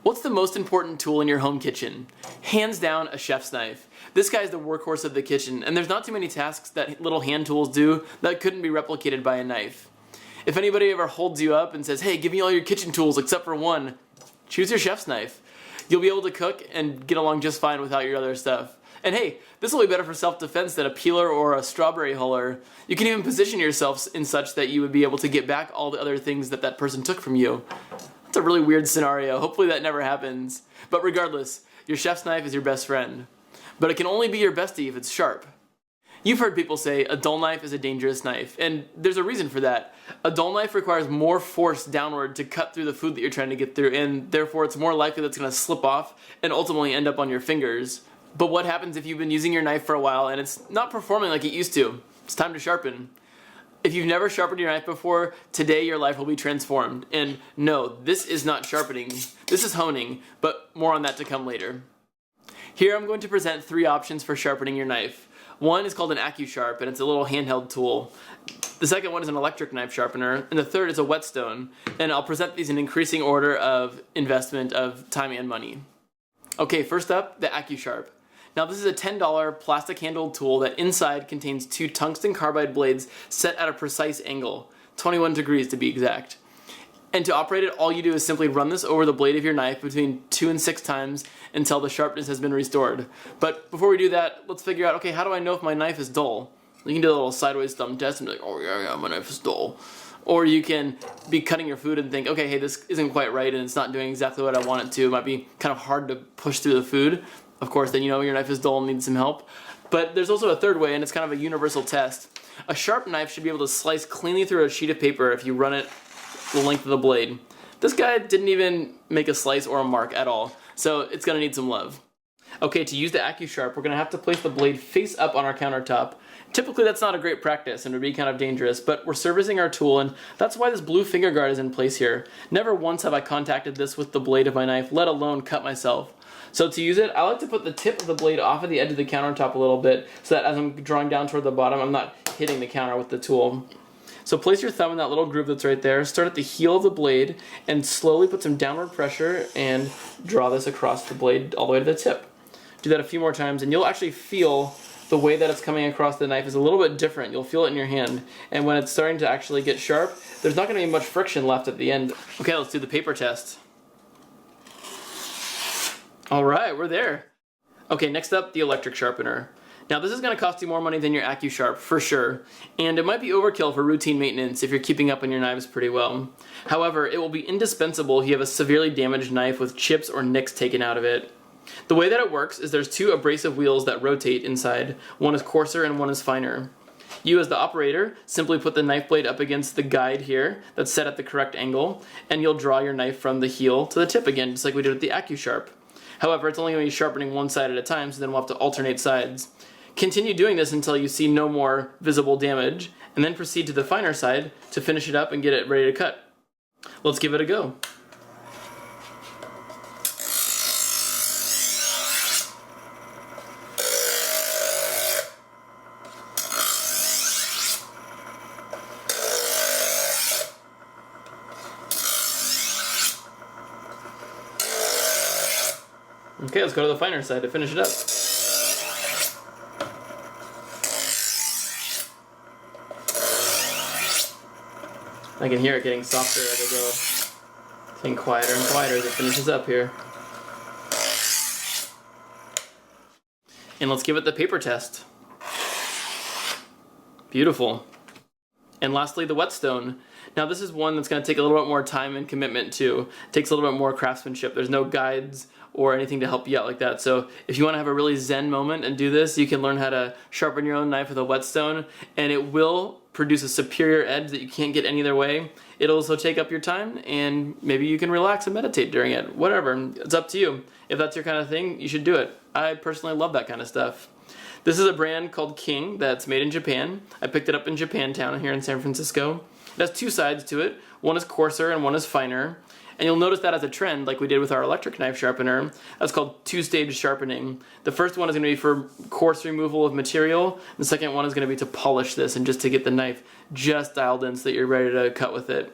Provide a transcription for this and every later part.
What's the most important tool in your home kitchen? Hands down, a chef's knife. This guy is the workhorse of the kitchen, and there's not too many tasks that little hand tools do that couldn't be replicated by a knife. If anybody ever holds you up and says, hey, give me all your kitchen tools except for one, choose your chef's knife. You'll be able to cook and get along just fine without your other stuff. And hey, this will be better for self-defense than a peeler or a strawberry huller. You can even position yourself in such that you would be able to get back all the other things that that person took from you. That's a really weird scenario. Hopefully that never happens. But regardless, your chef's knife is your best friend. But it can only be your bestie if it's sharp. You've heard people say a dull knife is a dangerous knife, and there's a reason for that. A dull knife requires more force downward to cut through the food that you're trying to get through, and therefore it's more likely that it's going to slip off and ultimately end up on your fingers. But what happens if you've been using your knife for a while and it's not performing like it used to? It's time to sharpen. If you've never sharpened your knife before, today your life will be transformed. And no, this is not sharpening, this is honing, but more on that to come later. Here I'm going to present 3 options for sharpening your knife. One is called an Accu Sharp, and it's a little handheld tool. The second one is an electric knife sharpener, and the third is a Whiststone. And I'll present these in increasing order of investment of time and money. Okay, first up, the Accu Sharp. Now this is a $10 plastic handled tool that inside contains 2 tungsten carbide blades set at a precise angle, 21 degrees to be exact. And to operate it, all you do is simply run this over the blade of your knife between 2 and 6 times until the sharpness has been restored. But before we do that, let's figure out, okay, how do I know if my knife is dull? You can do a little sideways thumb test and be like, oh yeah, my knife is dull. Or you can be cutting your food and think, okay, hey, this isn't quite right and it's not doing exactly what I want it to. It might be kind of hard to push through the food. Of course, then you know your knife is dull and needs some help. But there's also a third way, and it's kind of a universal test. A sharp knife should be able to slice cleanly through a sheet of paper if you run it the length of the blade. This guy didn't even make a slice or a mark at all, so it's going to need some love. Okay, to use the Accu Sharp, we're going to have to place the blade face up on our countertop. Typically that's not a great practice and would be kind of dangerous, but we're servicing our tool, and that's why this blue finger guard is in place here. Never once have I contacted this with the blade of my knife, let alone cut myself. So to use it, I like to put the tip of the blade off of the edge of the countertop a little bit so that as I'm drawing down toward the bottom, I'm not hitting the counter with the tool. So place your thumb in that little groove that's right there, start at the heel of the blade, and slowly put some downward pressure and draw this across the blade all the way to the tip. Do that a few more times and you'll actually feel the way that it's coming across the knife is a little bit different. You'll feel it in your hand. And when it's starting to actually get sharp, there's not going to be much friction left at the end. Okay, let's do the paper test. Alright, we're there. Okay, next up, the electric sharpener. Now this is going to cost you more money than your Accu Sharp, for sure, and it might be overkill for routine maintenance if you're keeping up on your knives pretty well. However, it will be indispensable if you have a severely damaged knife with chips or nicks taken out of it. The way that it works is there's 2 abrasive wheels that rotate inside. One is coarser and one is finer. You as the operator simply put the knife blade up against the guide here that's set at the correct angle, and you'll draw your knife from the heel to the tip again, just like we did with the Accu Sharp. However, it's only going to be sharpening one side at a time, so then we'll have to alternate sides. Continue doing this until you see no more visible damage, and then proceed to the finer side to finish it up and get it ready to cut. Let's give it a go. Okay, let's go to the finer side to finish it up. I can hear it getting softer as I go. It's getting quieter and quieter as it finishes up here. And let's give it the paper test. Beautiful. And lastly, the Whiststone. Now this is one that's going to take a little bit more time and commitment too. It takes a little bit more craftsmanship. There's no guides or anything to help you out like that. So if you want to have a really zen moment and do this, you can learn how to sharpen your own knife with a Whiststone, and it will produce a superior edge that you can't get any other way. It'll also take up your time, and maybe you can relax and meditate during it. Whatever, it's up to you. If that's your kind of thing, you should do it. I personally love that kind of stuff. This is a brand called King that's made in Japan. I picked it up in Japantown here in San Francisco. It has 2 sides to it. One is coarser and one is finer. And you'll notice that as a trend, like we did with our electric knife sharpener. That's called 2-stage sharpening. The first one is going to be for coarse removal of material. The second one is going to be to polish this and just to get the knife just dialed in so that you're ready to cut with it.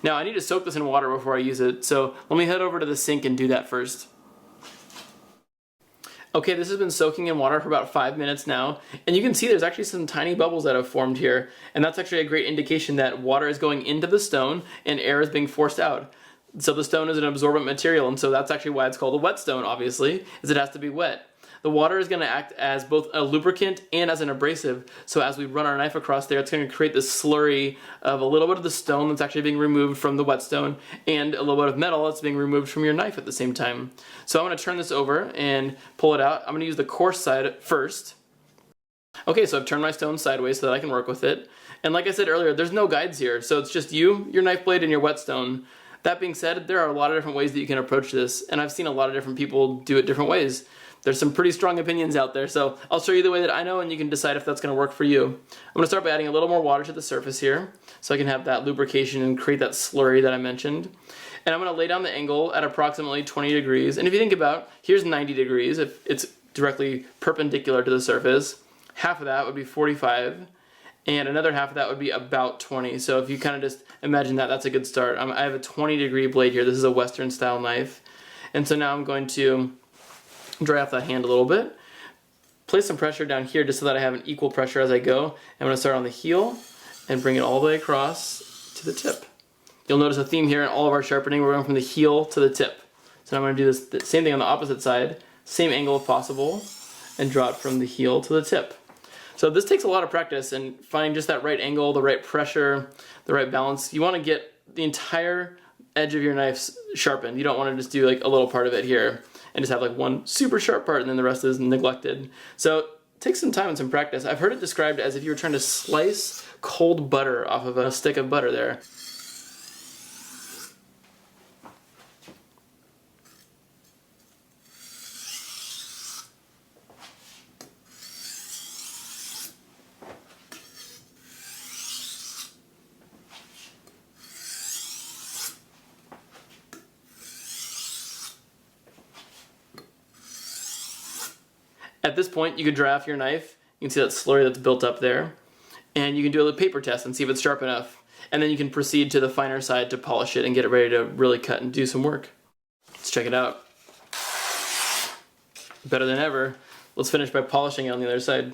Now I need to soak this in water before I use it, so let me head over to the sink and do that first. Okay, this has been soaking in water for about 5 minutes now, and you can see there's actually some tiny bubbles that have formed here, and that's actually a great indication that water is going into the stone and air is being forced out. So the stone is an absorbent material, and so that's actually why it's called a whetstone, obviously, is it has to be wet. The water is going to act as both a lubricant and as an abrasive, so as we run our knife across there, it's going to create this slurry of a little bit of the stone that's actually being removed from the whetstone and a little bit of metal that's being removed from your knife at the same time. So I'm going to turn this over and pull it out. I'm going to use the coarse side first. Okay, so I've turned my stone sideways so that I can work with it. And like I said earlier, there's no guides here, so it's just you, your knife blade, and your whetstone. That being said, there are a lot of different ways that you can approach this, and I've seen a lot of different people do it different ways. There's some pretty strong opinions out there, so I'll show you the way that I know and you can decide if that's going to work for you. I'm going to start by adding a little more water to the surface here so I can have that lubrication and create that slurry that I mentioned. And I'm going to lay down the angle at approximately 20 degrees. And if you think about, here's 90 degrees if it's directly perpendicular to the surface. Half of that would be 45, and another half of that would be about 20. So if you kind of just imagine that, that's a good start. I have a 20-degree blade here. This is a Western style knife. And so now I'm going to dry off that hand a little bit. Place some pressure down here just so that I have an equal pressure as I go. I'm going to start on the heel and bring it all the way across to the tip. You'll notice a theme here in all of our sharpening. We're going from the heel to the tip. So now I'm going to do the same thing on the opposite side, same angle if possible, and draw it from the heel to the tip. So this takes a lot of practice and finding just that right angle, the right pressure, the right balance. You want to get the entire edge of your knife sharpened. You don't want to just do like a little part of it here and just have like one super sharp part and then the rest is neglected. So it takes some time and some practice. I've heard it described as if you were trying to slice cold butter off of a stick of butter there. At this point, you can dry off your knife. You can see that slurry that's built up there. And you can do a little paper test and see if it's sharp enough. And then you can proceed to the finer side to polish it and get it ready to really cut and do some work. Let's check it out. Better than ever. Let's finish by polishing it on the other side.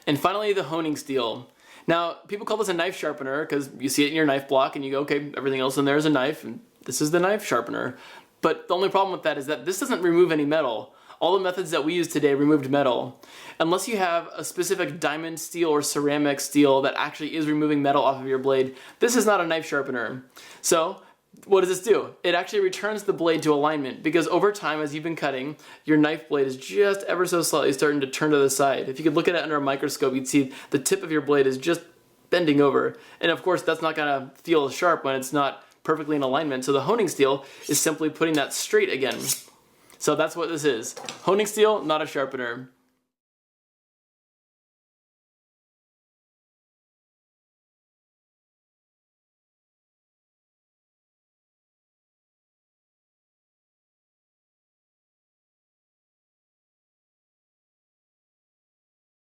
And finally, the honing steel. Now, people call this a knife sharpener because you see it in your knife block and you go, okay, everything else in there is a knife, and this is the knife sharpener. But the only problem with that is that this doesn't remove any metal. All the methods that we use today removed metal. Unless you have a specific diamond steel or ceramic steel that actually is removing metal off of your blade, this is not a knife sharpener. So, what does this do? It actually returns the blade to alignment because over time as you've been cutting, your knife blade is just ever so slightly starting to turn to the side. If you could look at it under a microscope, you'd see the tip of your blade is just bending over. And of course, that's not gonna feel sharp when it's not perfectly in alignment. So the honing steel is simply putting that straight again. So that's what this is. Honing steel, not a sharpener.